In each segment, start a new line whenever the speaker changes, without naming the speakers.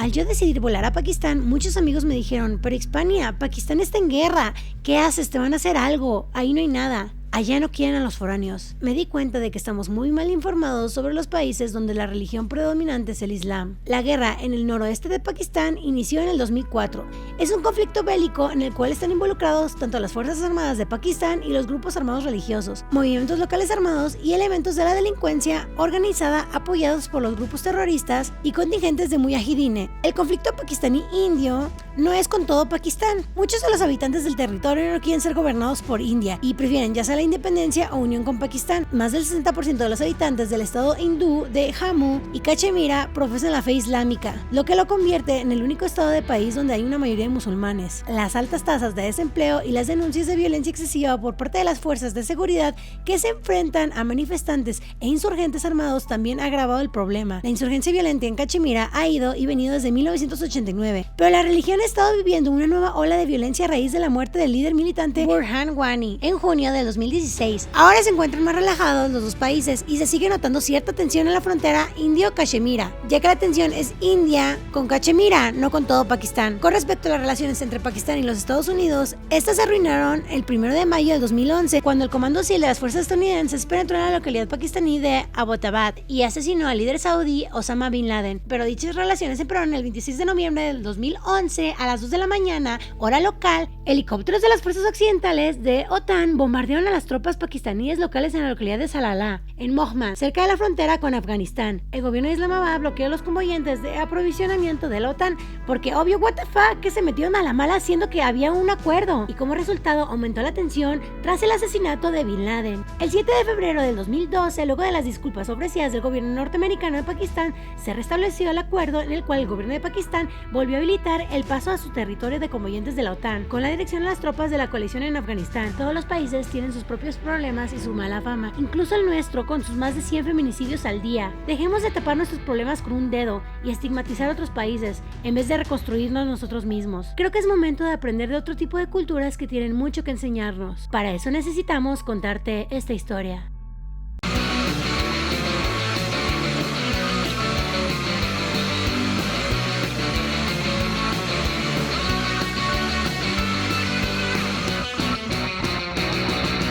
Al yo decidir volar a Pakistán, muchos amigos me dijeron, pero Hispania, Pakistán está en guerra, ¿qué haces? Te van a hacer algo, ahí no hay nada. Allá no quieren a los foráneos. Me di cuenta de que estamos muy mal informados sobre los países donde la religión predominante es el Islam. La guerra en el noroeste de Pakistán inició en el 2004. Es un conflicto bélico en el cual están involucrados tanto las Fuerzas Armadas de Pakistán y los grupos armados religiosos, movimientos locales armados y elementos de la delincuencia organizada apoyados por los grupos terroristas y contingentes de mujahideen. El conflicto pakistaní-indio no es con todo Pakistán. Muchos de los habitantes del territorio no quieren ser gobernados por India y prefieren ya sea la independencia o unión con Pakistán. Más del 60% de los habitantes del estado hindú de Jammu y Cachemira profesan la fe islámica, lo que lo convierte en el único estado del país donde hay una mayoría de musulmanes. Las altas tasas de desempleo y las denuncias de violencia excesiva por parte de las fuerzas de seguridad que se enfrentan a manifestantes e insurgentes armados también ha agravado el problema. La insurgencia violenta en Cachemira ha ido y venido desde 1989, pero la religión ha estado viviendo una nueva ola de violencia a raíz de la muerte del líder militante Burhan Wani en junio de 2016. Ahora se encuentran más relajados los dos países y se sigue notando cierta tensión en la frontera indio-Cachemira, ya que la tensión es India con Cachemira, no con todo Pakistán. Con respecto a las relaciones entre Pakistán y los Estados Unidos, estas se arruinaron el 1 de mayo del 2011 cuando el Comando SEAL de las fuerzas estadounidenses penetró en la localidad pakistaní de Abbottabad y asesinó al líder saudí Osama Bin Laden. Pero dichas relaciones se empeoraron el 26 de noviembre del 2011 a las 2 de la mañana, hora local. Helicópteros de las fuerzas occidentales de OTAN bombardearon a las tropas pakistaníes locales en la localidad de Salalah, en Mohmand, cerca de la frontera con Afganistán. El gobierno de Islamabad bloqueó los convoyantes de aprovisionamiento de la OTAN porque obvio what the fuck que se metieron a la mala haciendo que había un acuerdo y como resultado aumentó la tensión tras el asesinato de Bin Laden. El 7 de febrero del 2012, luego de las disculpas ofrecidas del gobierno norteamericano de Pakistán, se restableció el acuerdo en el cual el gobierno de Pakistán volvió a habilitar el paso a su territorio de convoyantes de la OTAN con la dirección de las tropas de la coalición en Afganistán. Todos los países tienen sus propios problemas y su mala fama, incluso el nuestro con sus más de 100 feminicidios al día. Dejemos de tapar nuestros problemas con un dedo y estigmatizar a otros países en vez de reconstruirnos nosotros mismos. Creo que es momento de aprender de otro tipo de culturas que tienen mucho que enseñarnos. Para eso necesitamos contarte esta historia.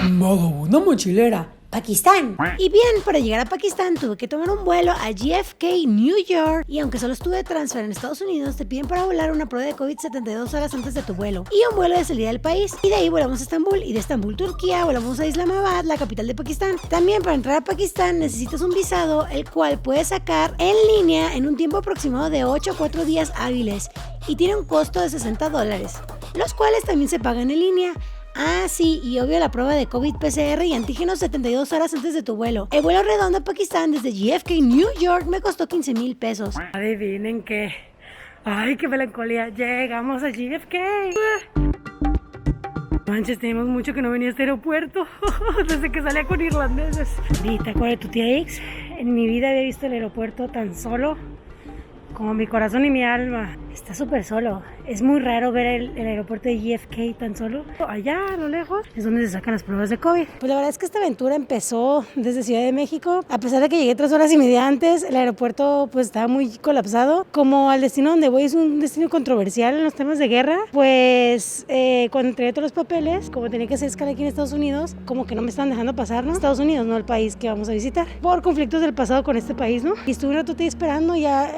Modo una mochilera.
Pakistán. Y bien, para llegar a Pakistán tuve que tomar un vuelo a JFK, New York, y aunque solo estuve de transfer en Estados Unidos, te piden para volar una prueba de COVID 72 horas antes de tu vuelo y un vuelo de salida del país. Y de ahí volamos a Estambul y de Estambul, Turquía, volamos a Islamabad, la capital de Pakistán. También para entrar a Pakistán necesitas un visado, el cual puedes sacar en línea en un tiempo aproximado de 8 a 4 días hábiles y tiene un costo de $60, los cuales también se pagan en línea. Ah, sí, y obvio la prueba de COVID PCR y antígenos 72 horas antes de tu vuelo. El vuelo redondo a Pakistán desde JFK, New York, me costó $15,000 pesos.
Adivinen qué. Ay, qué melancolía. Llegamos a JFK. Manches, tenemos mucho que no venía a este aeropuerto. Desde que salía con irlandeses. ¿Y te acuerdas de tu tía X? En mi vida había visto el aeropuerto tan solo como mi corazón y mi alma. Está súper solo. Es muy raro ver el aeropuerto de JFK tan solo. Allá a lo lejos es donde se sacan las pruebas de COVID.
Pues la verdad es que esta aventura empezó desde Ciudad de México. A pesar de que llegué 3 horas y media antes, el aeropuerto pues estaba muy colapsado. Como al destino donde voy es un destino controversial en los temas de guerra, pues cuando entregué todos los papeles, como tenía que hacer escala aquí en Estados Unidos, como que no me estaban dejando pasar, ¿no? Estados Unidos, no el país que vamos a visitar, por conflictos del pasado con este país, ¿no? Y estuve un rato esperando, ya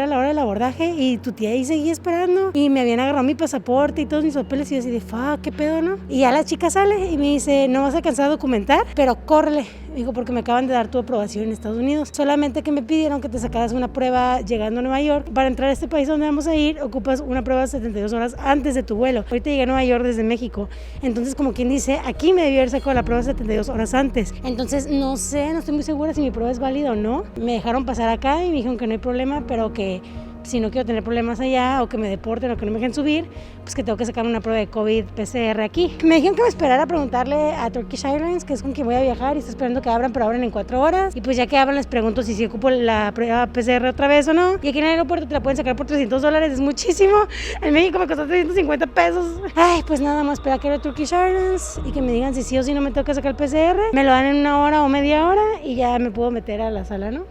era la hora del abordaje y tu tía ahí seguía esperando y me habían agarrado mi pasaporte y todos mis papeles y yo así de, ¿qué pedo, no? Y ya la chica sale y me dice, no vas a alcanzar a documentar, pero córrele. Me dijo, porque me acaban de dar tu aprobación en Estados Unidos. Solamente que me pidieron que te sacaras una prueba llegando a Nueva York. Para entrar a este país donde vamos a ir, ocupas una prueba 72 horas antes de tu vuelo. Ahorita llegué a Nueva York desde México. Entonces, como quien dice, aquí me debió haber sacado la prueba 72 horas antes. Entonces, no sé, no estoy muy segura si mi prueba es válida o no. Me dejaron pasar acá y me dijeron que no hay problema, pero que si no quiero tener problemas allá o que me deporten o que no me dejen subir, pues que tengo que sacar una prueba de COVID PCR aquí. Me dijeron que me esperara a preguntarle a Turkish Airlines, que es con quien voy a viajar, y estoy esperando que abran, pero abren en 4 horas. Y pues ya que abran les pregunto si ocupo la prueba PCR otra vez o no. Y aquí en el aeropuerto te la pueden sacar por $300, es muchísimo. En México me costó 350 pesos. Ay, pues nada más esperar que abra Turkish Airlines y que me digan si sí o si no me tengo que sacar el PCR. Me lo dan en 1 hora o media hora y ya me puedo meter a la sala, ¿no?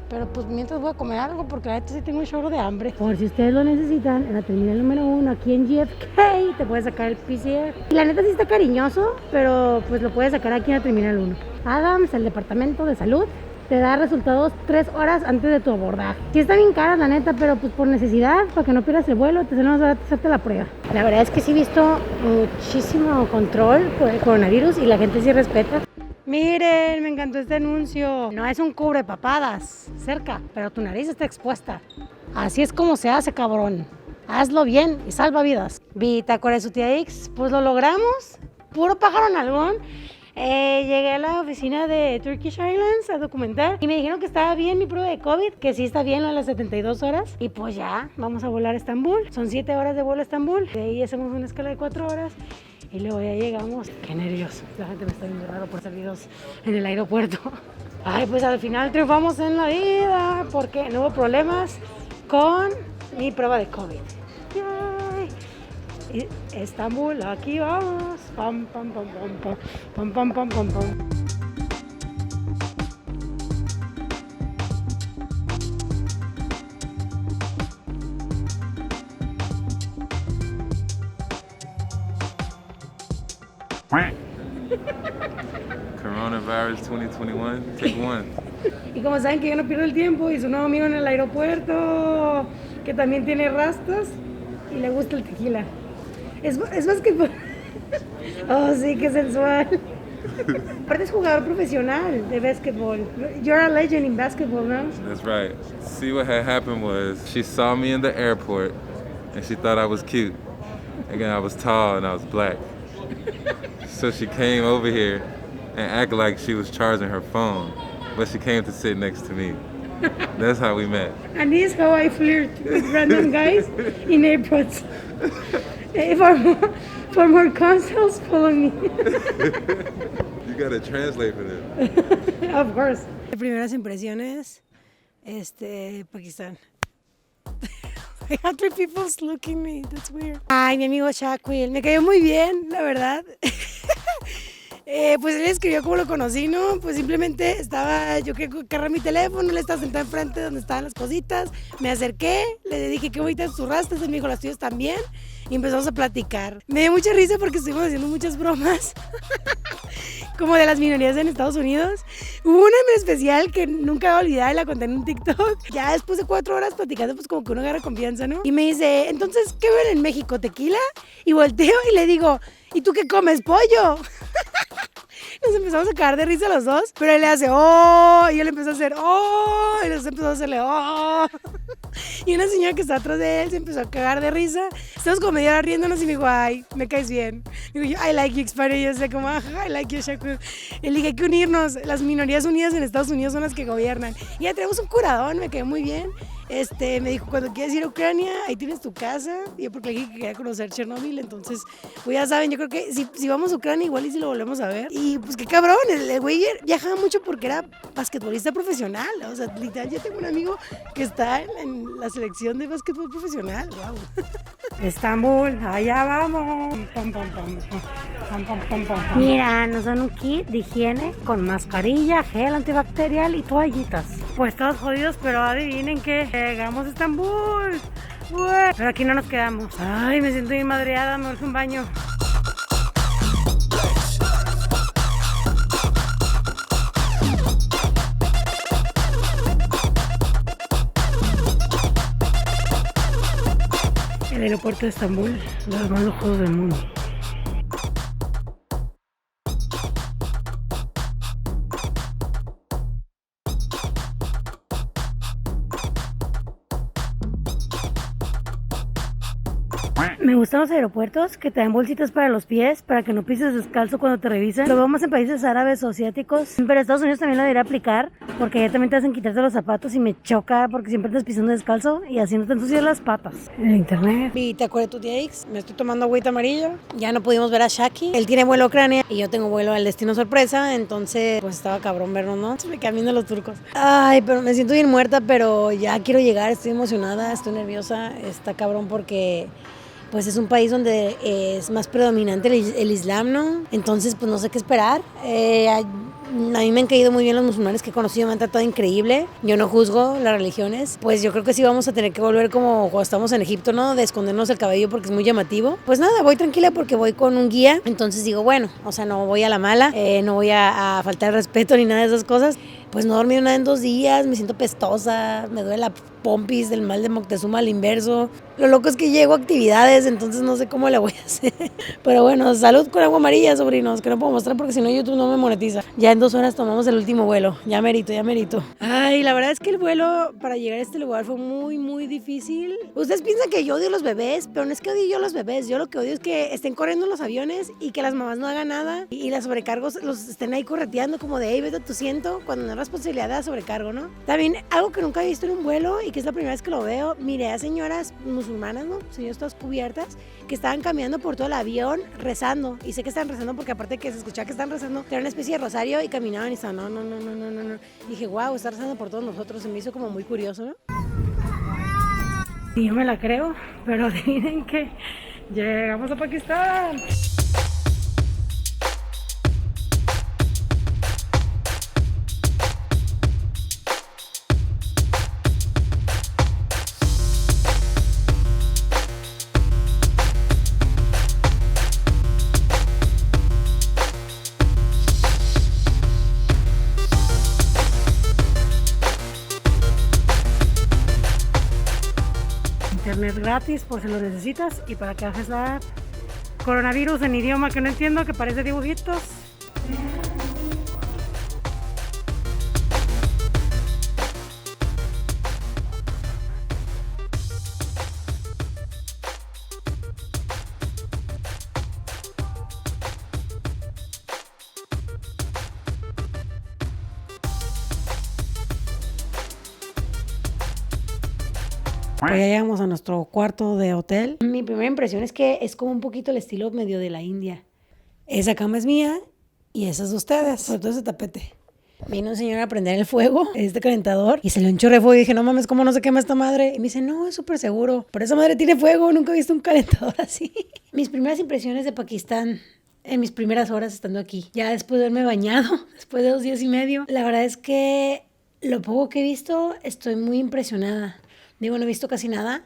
Pero pues mientras voy a comer algo porque la neta sí tengo un chorro de hambre. Por si ustedes lo necesitan, en la terminal número 1 aquí en JFK te puedes sacar el PCR. Y la neta sí está cariñoso, pero pues lo puedes sacar aquí en la terminal 1. Adams, el departamento de salud, te da resultados 3 horas antes de tu abordaje. Sí está bien cara la neta, pero pues por necesidad, para que no pierdas el vuelo, te sale más barato hacerte la prueba. La verdad es que sí he visto muchísimo control por el coronavirus y la gente sí respeta. Miren, me encantó este anuncio. No es un cubrepapadas cerca, pero tu nariz está expuesta. Así es como se hace, cabrón. Hazlo bien y salva vidas. Bitácora de su tía X, pues lo logramos. Puro pájaro nalgón. Llegué a la oficina de Turkish Airlines a documentar y me dijeron que estaba bien mi prueba de COVID, que sí está bien a las 72 horas. Y pues ya, vamos a volar a Estambul. Son 7 horas de vuelo a Estambul. De ahí hacemos una escala de 4 horas. Y luego ya llegamos. Qué nervioso. La gente me está viendo raro por salidos en el aeropuerto. Ay, pues al final triunfamos en la vida porque no hubo problemas con mi prueba de COVID. Yay. Y Estambul, aquí vamos. Pam, pam, pam, pam, pam, pam, pam, pam, pam.
Coronavirus 2021, take one.
Y como saben que yo no pierdo el tiempo, y su nuevo amigo en el aeropuerto, que también tiene rastas y le gusta el tequila. Es basquetbol. Oh, sí, qué sensual. Aparte es jugador profesional de basquetbol. You're a legend in basketball, no?
That's right. See, what had happened was she saw me in the airport and she thought I was cute. Again, I was tall and I was black. So she came over here and acted like she was charging her phone, but she came to sit next to me. That's how we met.
And this is how I flirt with random guys in airports. For more consoles, follow me.
You gotta translate for them.
Of course. Primeras impresiones, Pakistán. I had 3 people looking me, that's weird. Ay, mi amigo Shaquille, me cayó muy bien, la verdad. Pues él escribió cómo lo conocí, ¿no? Pues simplemente yo quería agarrar mi teléfono, él estaba sentado enfrente donde estaban las cositas, me acerqué, le dije qué bonitas tus rastas, él me dijo las tuyas también, y empezamos a platicar. Me dio mucha risa porque estuvimos haciendo muchas bromas, como de las minorías en Estados Unidos. Hubo una en especial que nunca voy a olvidar y la conté en un TikTok. Ya después de 4 horas platicando, pues como que uno agarra confianza, ¿no? Y me dice, entonces, ¿qué ven en México? ¿Tequila? Y volteo y le digo, ¿y tú qué comes? ¿Pollo? Nos empezamos a cagar de risa los dos, pero él le hace, oh, y él empezó a hacer, oh, y nos empezó a hacerle, oh. Y una señora que está atrás de él se empezó a cagar de risa. Estamos como media hora riéndonos y me dijo, ay, me caes bien. Digo yo, I like you, Expire. Y yo sé como, I like you, Shaquille. Y le dije, hay que unirnos. Las minorías unidas en Estados Unidos son las que gobiernan. Y ya tenemos un curadón, me quedó muy bien. Me dijo, cuando quieras ir a Ucrania, ahí tienes tu casa. Y yo porque le dije que quería conocer Chernobyl, entonces, pues ya saben, yo creo que si vamos a Ucrania igual y si lo volvemos a ver. Y pues qué cabrón, el güey viajaba mucho porque era basquetbolista profesional. O sea, literal, yo tengo un amigo que está en la selección de basquetbol profesional. Wow. Estambul, allá vamos. Pam, pam, pam, pam, pam, pam, pam. Mira, nos dan un kit de higiene con mascarilla, gel antibacterial y toallitas. Pues estamos jodidos, pero adivinen que llegamos a Estambul. Ué. Pero aquí no nos quedamos. Ay, me siento bien madreada, me urge un baño. El aeropuerto de Estambul, los más lujosos del mundo. Me gustan los aeropuertos que te dan bolsitas para los pies para que no pises descalzo cuando te revisen. Lo vemos en países árabes o asiáticos, pero Estados Unidos también lo debería aplicar porque allá también te hacen quitarte los zapatos y me choca porque siempre estás pisando descalzo y así no te ensucias las patas. En el internet. Y te acuerdas de tu tía X, me estoy tomando agüita amarilla. Ya no pudimos ver a Shaki. Él tiene vuelo a Ucrania y yo tengo vuelo al destino sorpresa, entonces pues estaba cabrón vernos, ¿no? Se me quedan viendo los turcos. Ay, pero me siento bien muerta, pero ya quiero llegar, estoy emocionada, estoy nerviosa, está cabrón porque pues es un país donde es más predominante el Islam, ¿no? Entonces, pues no sé qué esperar.
A mí me han caído muy bien los musulmanes que he conocido, me han tratado increíble. Yo no juzgo las religiones. Pues yo creo que sí vamos a tener que volver como cuando estamos en Egipto, ¿no? De escondernos el cabello porque es muy llamativo. Pues nada, voy tranquila porque voy con un guía. Entonces digo, bueno, o sea, no voy a la mala, no voy a faltar el respeto ni nada de esas cosas. Pues no he dormido nada en 2 días, me siento pestosa, me duele la pompis del mal de Moctezuma al inverso. Lo loco es que llego a actividades, entonces no sé cómo le voy a hacer. Pero bueno, salud con agua amarilla, sobrinos, que no puedo mostrar porque si no YouTube no me monetiza. Ya en 2 horas tomamos el último vuelo, ya merito, ya merito. Ay, la verdad es que el vuelo para llegar a este lugar fue muy, muy difícil. Ustedes piensan que yo odio los bebés, pero no es que odie yo los bebés. Yo lo que odio es que estén corriendo los aviones y que las mamás no hagan nada y las sobrecargos los estén ahí correteando como de, hey, vete a tu asiento, cuando no es responsabilidad de sobrecargo, ¿no? También algo que nunca he visto en un vuelo y que es la primera vez que lo veo, miré a señoras musulmanas, ¿no? Señoras todas cubiertas, que estaban caminando por todo el avión rezando. Y sé que estaban rezando porque aparte que se escuchaba que estaban rezando, era una especie de rosario y caminaban y estaban, no. Dije, wow, está rezando por todos nosotros. Se me hizo como muy curioso, ¿no?
Y yo me la creo, pero adivinen que llegamos a Pakistán. Internet gratis por si lo necesitas y para que hagas la coronavirus en idioma que no entiendo, que parece dibujitos.
Pues ya llegamos a nuestro cuarto de hotel. Mi primera impresión es que es como un poquito el estilo medio de la India. Esa cama es mía y esa es de ustedes, sobre todo ese tapete. Vino un señor a prender el fuego, este calentador, y salió un chorro de fuego y dije, no mames, ¿cómo no se quema esta madre? Y me dice, no, es súper seguro, pero esa madre tiene fuego, nunca he visto un calentador así. Mis primeras impresiones de Pakistán en mis primeras horas estando aquí, ya después de haberme bañado, después de 2 días y medio, la verdad es que lo poco que he visto estoy muy impresionada. Digo, no he visto casi nada,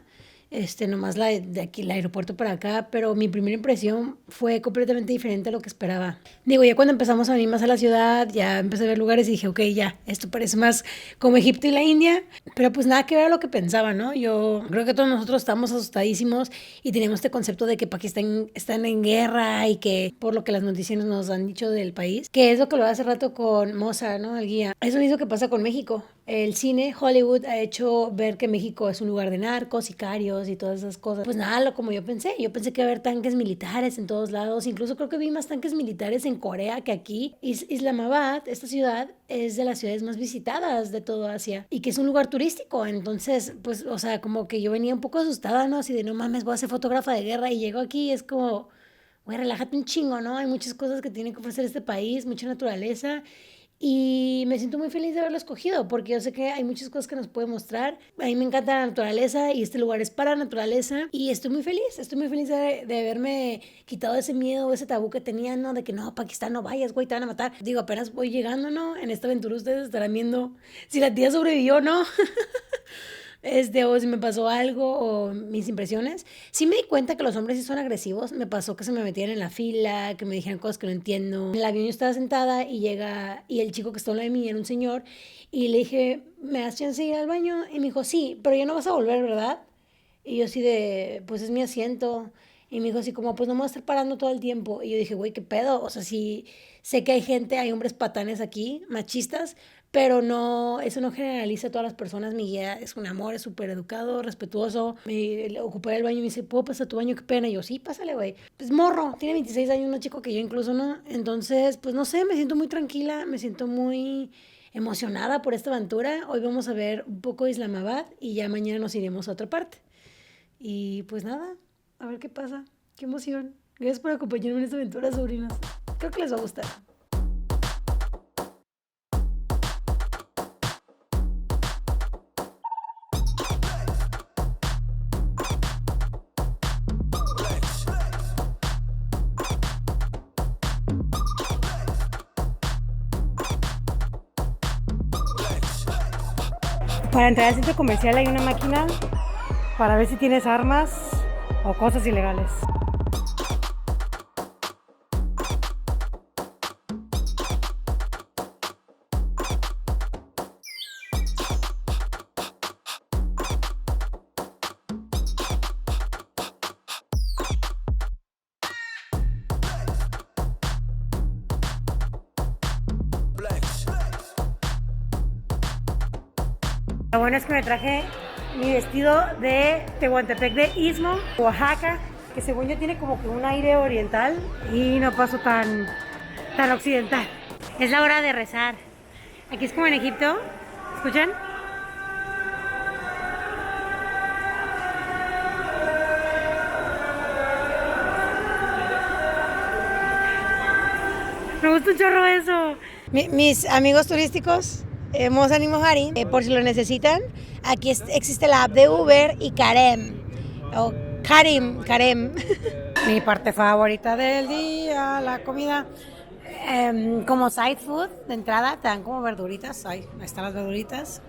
nomás de aquí, el aeropuerto para acá, pero mi primera impresión fue completamente diferente a lo que esperaba. Digo, ya cuando empezamos a venir más a la ciudad, ya empecé a ver lugares y dije, ok, ya, esto parece más como Egipto y la India, pero pues nada que ver a lo que pensaba, ¿no? Yo creo que todos nosotros estamos asustadísimos y teníamos este concepto de que Pakistán está en guerra y que por lo que las noticias nos han dicho del país, que es lo que lo hace rato con Moza, ¿no? El guía. Eso mismo que pasa con México. El cine, Hollywood, ha hecho ver que México es un lugar de narcos, sicarios y todas esas cosas. Pues nada, como yo pensé que iba a haber tanques militares en todos lados. Incluso creo que vi más tanques militares en Corea que aquí. Islamabad, esta ciudad, es de las ciudades más visitadas de todo Asia y que es un lugar turístico. Entonces, pues, o sea, como que yo venía un poco asustada, ¿no? Así de, no mames, voy a ser fotógrafa de guerra y llego aquí y es como, güey, relájate un chingo, ¿no? Hay muchas cosas que tiene que ofrecer este país, mucha naturaleza. Y me siento muy feliz de haberlo escogido porque yo sé que hay muchas cosas que nos puede mostrar. A mí me encanta la naturaleza y este lugar es para la naturaleza y estoy muy feliz de haberme quitado ese miedo, ese tabú que tenía, ¿no? De que no, Pakistán no vayas, güey, te van a matar. Digo, apenas voy llegando, ¿no? En esta aventura ustedes estarán viendo si la tía sobrevivió, ¿no? O si me pasó algo, o mis impresiones. Sí me di cuenta que los hombres sí son agresivos. Me pasó que se me metían en la fila, que me dijeran cosas que no entiendo. En el avión yo estaba sentada y el chico que está al lado de mí era un señor. Y le dije, ¿me das chance de ir al baño? Y me dijo, sí, pero ya no vas a volver, ¿verdad? Y yo así de, pues es mi asiento. Y me dijo así como, pues no me voy a estar parando todo el tiempo. Y yo dije, güey, ¿qué pedo? O sea, sí, sé que hay hombres patanes aquí, machistas, pero no, eso no generaliza a todas las personas. Mi guía es un amor, es súper educado, respetuoso. Me ocupé el baño y me dice, ¿puedo pasar a tu baño? Qué pena. Y yo, sí, pásale, güey. Pues morro, tiene 26 años, más chico que yo incluso, ¿no? Entonces, pues no sé, me siento muy tranquila, me siento muy emocionada por esta aventura. Hoy vamos a ver un poco de Islamabad y ya mañana nos iremos a otra parte. Y pues nada, a ver qué pasa. Qué emoción. Gracias por acompañarme en esta aventura, sobrinos. Creo que les va a gustar.
Para entrar al centro comercial hay una máquina para ver si tienes armas o cosas ilegales. Lo bueno es que me traje mi vestido de Tehuantepec de Istmo, Oaxaca, que según yo tiene como que un aire oriental y no paso tan occidental. Es la hora de rezar. Aquí es como en Egipto, ¿escuchan? Me gusta un chorro eso.
Mis amigos turísticos, Mozan y Mojari, por si lo necesitan, aquí existe la app de Uber y Karem, o Karem.
Mi parte favorita del día, la comida. Como side food, de entrada, te dan como verduritas. Ahí están las verduritas.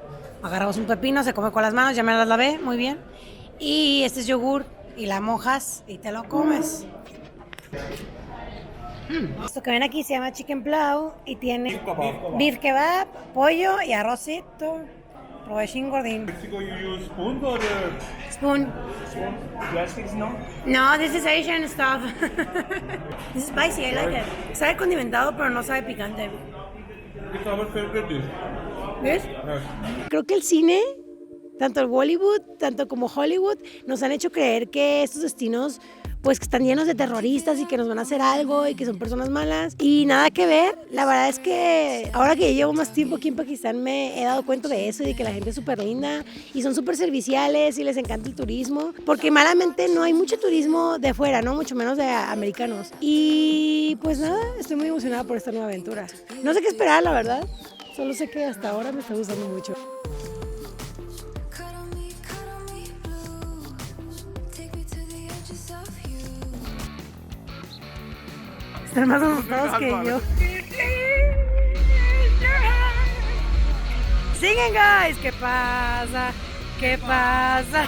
Agarramos un pepino, se come con las manos, ya me las lavé, muy bien. Y este es yogur, y la mojas y te lo comes. Esto que ven aquí se llama chicken plow y tiene beef kebab, pollo y arrocito. Provechín gordín.
Mexico, you use spoon or
Spoon.
plastics, no?
No, this is Asian stuff. This is spicy, I like it. Sabe condimentado, pero no sabe picante.
It's our favorite dish.
¿Ves?
Yes.
Creo que el cine, tanto el Bollywood, tanto como Hollywood, nos han hecho creer que estos destinos pues que están llenos de terroristas y que nos van a hacer algo y que son personas malas y nada que ver. La verdad es que ahora que llevo más tiempo aquí en Pakistán me he dado cuenta de eso y de que la gente es súper linda y son súper serviciales y les encanta el turismo, porque malamente no hay mucho turismo de afuera, ¿no? Mucho menos de americanos. Y pues nada, estoy muy emocionada por esta nueva aventura. No sé qué esperar, la verdad. Solo sé que hasta ahora me está gustando mucho.
Están más asustados que yo. Singen, guys. ¿Qué pasa? ¿Qué pasa?